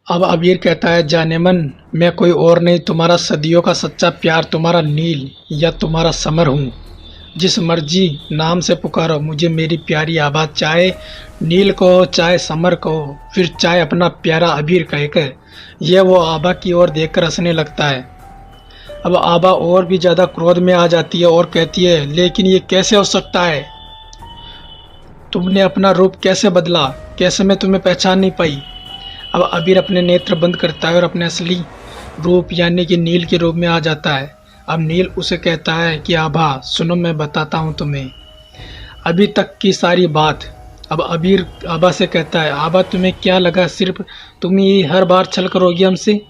अब अबीर कहता है, जानेमन, मैं कोई और नहीं, तुम्हारा सदियों का सच्चा प्यार, तुम्हारा नील या तुम्हारा समर हूँ। जिस मर्जी नाम से पुकारो मुझे मेरी प्यारी आबा, चाहे नील को चाहे समर को, फिर चाहे अपना प्यारा अबीर कहकर यह वो आबा की ओर देखकर हंसने लगता है। अब आबा और भी ज़्यादा क्रोध में आ जाती है और कहती है, लेकिन ये कैसे हो सकता है? तुमने अपना रूप कैसे बदला? कैसे मैं तुम्हें पहचान नहीं पाई? अब अबीर अपने नेत्र बंद करता है और अपने असली रूप यानी कि नील के रूप में आ जाता है। अब नील उसे कहता है कि आभा सुनो, मैं बताता हूँ तुम्हें अभी तक की सारी बात। अब अबीर आभा से कहता है, आभा तुम्हें क्या लगा सिर्फ तुम ही हर बार छल करोगी हमसे?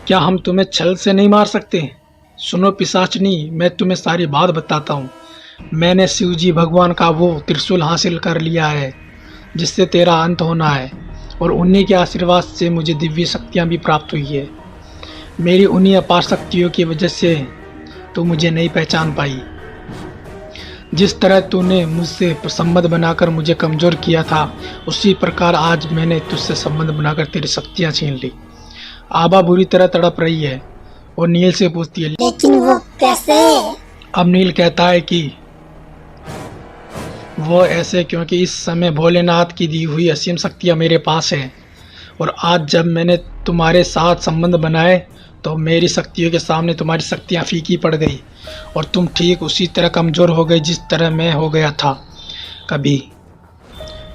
क्या हम तुम्हें छल से नहीं मार सकते? सुनो पिशाचनी, मैं तुम्हें सारी बात बताता हूँ। मैंने शिवजी भगवान का वो त्रिशूल हासिल कर लिया है जिससे तेरा अंत होना है, और उन्हीं के आशीर्वाद से मुझे दिव्य शक्तियाँ भी प्राप्त हुई है। मेरी उन्हीं अपार शक्तियों की वजह से तू मुझे नहीं पहचान पाई। जिस तरह तूने मुझसे संबंध बनाकर मुझे कमज़ोर किया था, उसी प्रकार आज मैंने तुझसे संबंध बनाकर तेरी शक्तियाँ छीन ली। आभा बुरी तरह तड़प रही है और नील से पूछती है, लेकिन वो कैसे? अब नील कहता है कि वो ऐसे क्योंकि इस समय भोलेनाथ की दी हुई असीम शक्तियाँ मेरे पास हैं, और आज जब मैंने तुम्हारे साथ संबंध बनाए तो मेरी शक्तियों के सामने तुम्हारी शक्तियाँ फीकी पड़ गई और तुम ठीक उसी तरह कमज़ोर हो गई जिस तरह मैं हो गया था कभी।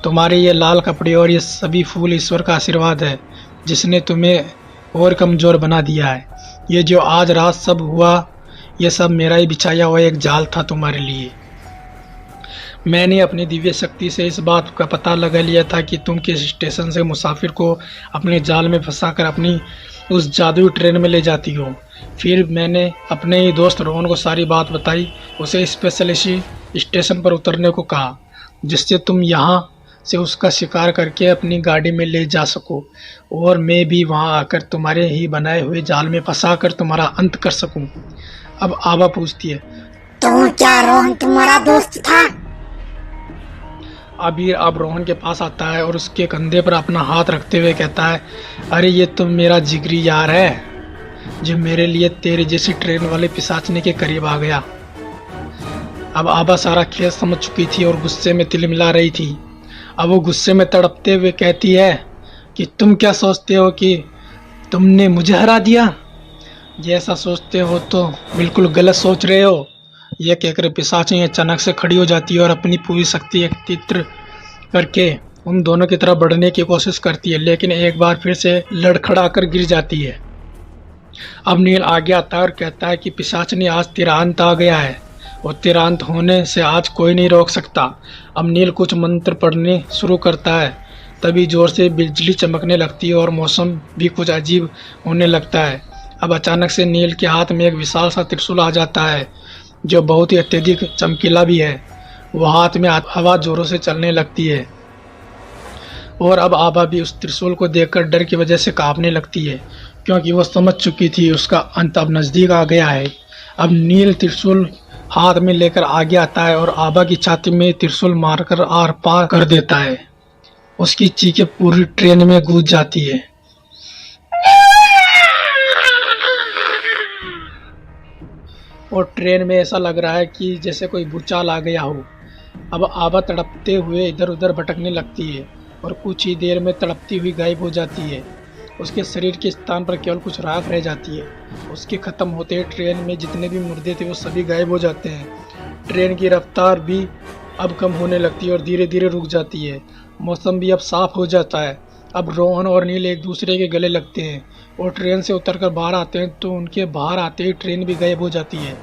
तुम्हारे ये लाल कपड़े और ये सभी फूल ईश्वर का आशीर्वाद है जिसने तुम्हें और कमज़ोर बना दिया है। ये जो आज रात सब हुआ, ये सब मेरा ही बिछाया हुआ एक जाल था तुम्हारे लिए। मैंने अपनी दिव्य शक्ति से इस बात का पता लगा लिया था कि तुम किस स्टेशन से मुसाफिर को अपने जाल में फंसाकर अपनी उस जादुई ट्रेन में ले जाती हो। फिर मैंने अपने ही दोस्त रोहन को सारी बात बताई, उसे स्पेशल इसी स्टेशन पर उतरने को कहा जिससे तुम यहाँ से उसका शिकार करके अपनी गाड़ी में ले जा सको, और मैं भी वहाँ आकर तुम्हारे ही बनाए हुए जाल में फंसाकर तुम्हारा अंत कर सकूँ। अब आभा पूछती है, तो क्या रोहन तुम्हारा दोस्त था? अबीर अब रोहन के पास आता है और उसके कंधे पर अपना हाथ रखते हुए कहता है, अरे ये तो मेरा जिगरी यार है जो मेरे लिए तेरे जैसी ट्रेन वाले पिशाचने के करीब आ गया। अब आभा सारा खेल समझ चुकी थी और गुस्से में तिलमिला रही थी। अब वो गुस्से में तड़पते हुए कहती है कि तुम क्या सोचते हो कि तुमने मुझे हरा दिया? जैसा सोचते हो तो बिल्कुल गलत सोच रहे हो। यह कहकर पिशाची अचानक से खड़ी हो जाती है और अपनी पूरी शक्ति एकत्रित करके उन दोनों की तरफ बढ़ने की कोशिश करती है, लेकिन एक बार फिर से लड़खड़ा कर गिर जाती है। अब नील आगे आता है और कहता है कि पिशाचनी, आज तेरा अंत आ गया है और तेरा अंत होने से आज कोई नहीं रोक सकता। अब नील कुछ मंत्र पढ़ने शुरू करता है, तभी जोर से बिजली चमकने लगती है और मौसम भी कुछ अजीब होने लगता है। अब अचानक से नील के हाथ में एक विशाल सा त्रिशूल आ जाता है जो बहुत ही अत्यधिक चमकीला भी है। वो हाथ में हवा जोरों से चलने लगती है और अब आभा भी उस त्रिशूल को देखकर डर की वजह से कांपने लगती है, क्योंकि वो समझ चुकी थी उसका अंत अब नज़दीक आ गया है। अब नील त्रिशूल हाथ में लेकर आगे आता है और आभा की छाती में त्रिशूल मारकर आर पार कर देता है। उसकी चीखें पूरी ट्रेन में गूंज जाती है। और ट्रेन में ऐसा लग रहा है कि जैसे कोई भूचाल आ गया हो। अब आभा तड़पते हुए इधर उधर भटकने लगती है और कुछ ही देर में तड़पती हुई गायब हो जाती है। उसके शरीर के स्थान पर केवल कुछ राख रह जाती है। उसके ख़त्म होते ही ट्रेन में जितने भी मुर्दे थे वो सभी गायब हो जाते हैं। ट्रेन की रफ्तार भी अब कम होने लगती है और धीरे धीरे रुक जाती है। मौसम भी अब साफ हो जाता है। अब रोहन और नील एक दूसरे के गले लगते हैं और ट्रेन से उतरकर बाहर आते हैं, तो उनके बाहर आते ही ट्रेन भी गायब हो जाती है।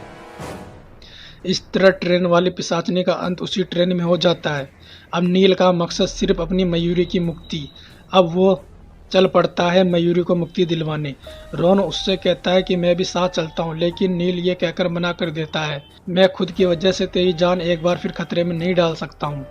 इस तरह ट्रेन वाले पिशाचने का अंत उसी ट्रेन में हो जाता है। अब नील का मकसद सिर्फ अपनी मयूरी की मुक्ति। अब वो चल पड़ता है मयूरी को मुक्ति दिलवाने। रोहन उससे कहता है कि मैं भी साथ चलता हूँ, लेकिन नील ये कहकर मना कर देता है, मैं खुद की वजह से तेरी जान एक बार फिर खतरे में नहीं डाल सकता हूँ।